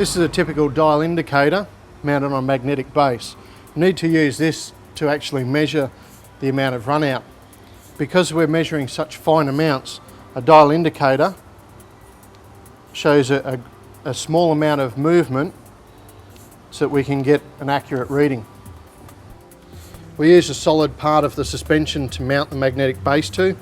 This is a typical dial indicator mounted on a magnetic base. We need to use this to actually measure the amount of run out. Because we're measuring such fine amounts, a dial indicator shows a small amount of movement so that we can get an accurate reading. We use a solid part of the suspension to mount the magnetic base to.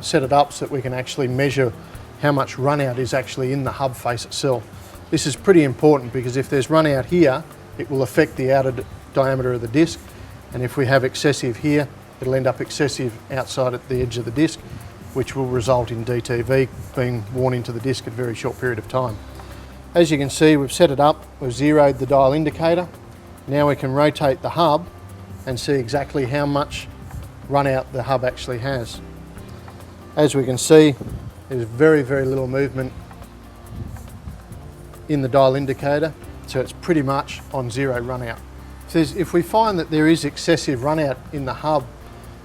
Set it up so that we can actually measure how much run out is actually in the hub face itself. This is pretty important because if there's run out here, it will affect the outer diameter of the disc, and if we have excessive here, it'll end up excessive outside at the edge of the disc, which will result in DTV being worn into the disc at a very short period of time. As you can see, we've set it up, we've zeroed the dial indicator. Now we can rotate the hub and see exactly how much run out the hub actually has. As we can see, there's very, very little movement in the dial indicator, so it's pretty much on zero run out. If we find that there is excessive run out in the hub,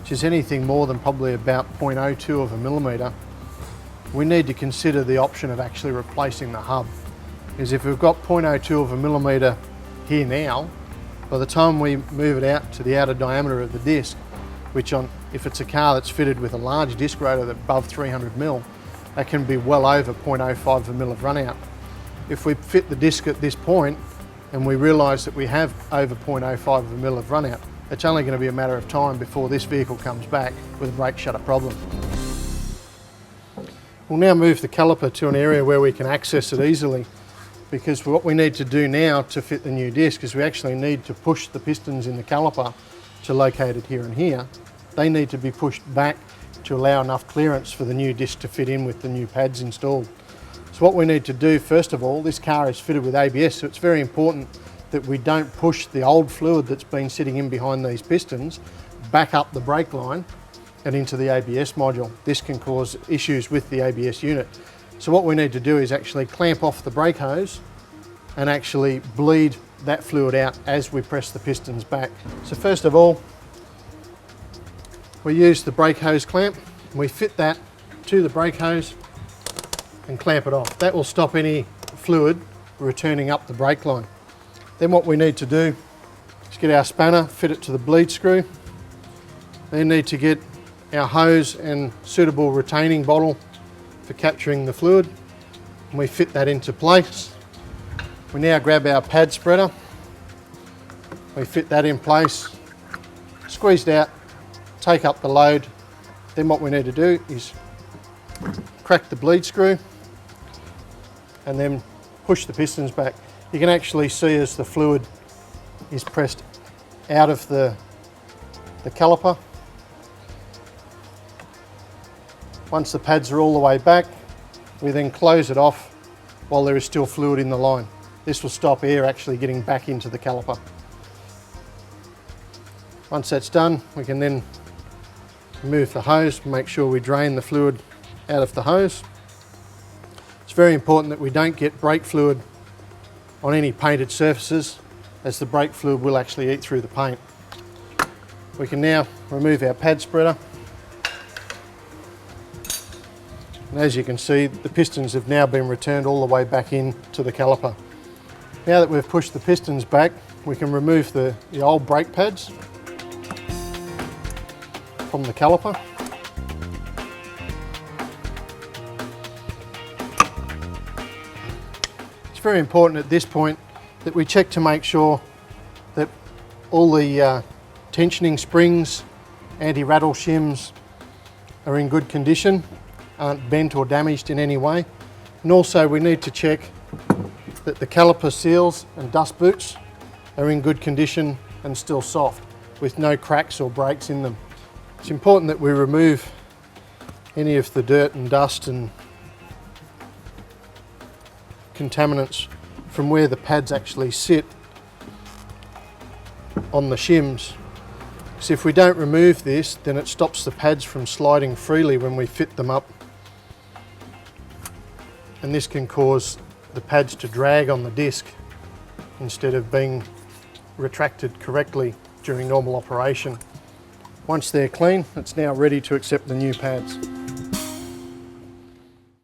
which is anything more than probably about 0.02 of a millimetre, we need to consider the option of actually replacing the hub. Because if we've got 0.02 of a millimetre here now, by the time we move it out to the outer diameter of the disc, which if it's a car that's fitted with a large disc rotor that's above 300 mil, that can be well over 0.05 of a mil of run out. If we fit the disc at this point and we realise that we have over 0.05 of a mil of run out, it's only going to be a matter of time before this vehicle comes back with a brake shutter problem. We'll now move the caliper to an area where we can access it easily, because what we need to do now to fit the new disc is we actually need to push the pistons in the caliper, which are located here and here. They need to be pushed back to allow enough clearance for the new disc to fit in with the new pads installed. So what we need to do, first of all, this car is fitted with ABS, so it's very important that we don't push the old fluid that's been sitting in behind these pistons back up the brake line and into the ABS module. This can cause issues with the ABS unit. So what we need to do is actually clamp off the brake hose and actually bleed that fluid out as we press the pistons back. So first of all, we use the brake hose clamp. We fit that to the brake hose and clamp it off. That will stop any fluid returning up the brake line. Then what we need to do is get our spanner, fit it to the bleed screw. Then need to get our hose and suitable retaining bottle for capturing the fluid. And we fit that into place. We now grab our pad spreader. We fit that in place, squeezed out, take up the load. Then what we need to do is crack the bleed screw and then push the pistons back. You can actually see as the fluid is pressed out of the caliper. Once the pads are all the way back, we then close it off while there is still fluid in the line. This will stop air actually getting back into the caliper. Once that's done, we can then remove the hose, make sure we drain the fluid out of the hose. It's very important that we don't get brake fluid on any painted surfaces, as the brake fluid will actually eat through the paint. We can now remove our pad spreader. And as you can see, the pistons have now been returned all the way back into the caliper. Now that we've pushed the pistons back, we can remove the old brake pads from the caliper. It's very important at this point that we check to make sure that all the tensioning springs, anti-rattle shims are in good condition, aren't bent or damaged in any way. And also we need to check that the caliper seals and dust boots are in good condition and still soft, with no cracks or breaks in them. It's important that we remove any of the dirt and dust and contaminants from where the pads actually sit on the shims. So if we don't remove this, then it stops the pads from sliding freely when we fit them up, and this can cause the pads to drag on the disc instead of being retracted correctly during normal operation. Once they're clean, it's now ready to accept the new pads.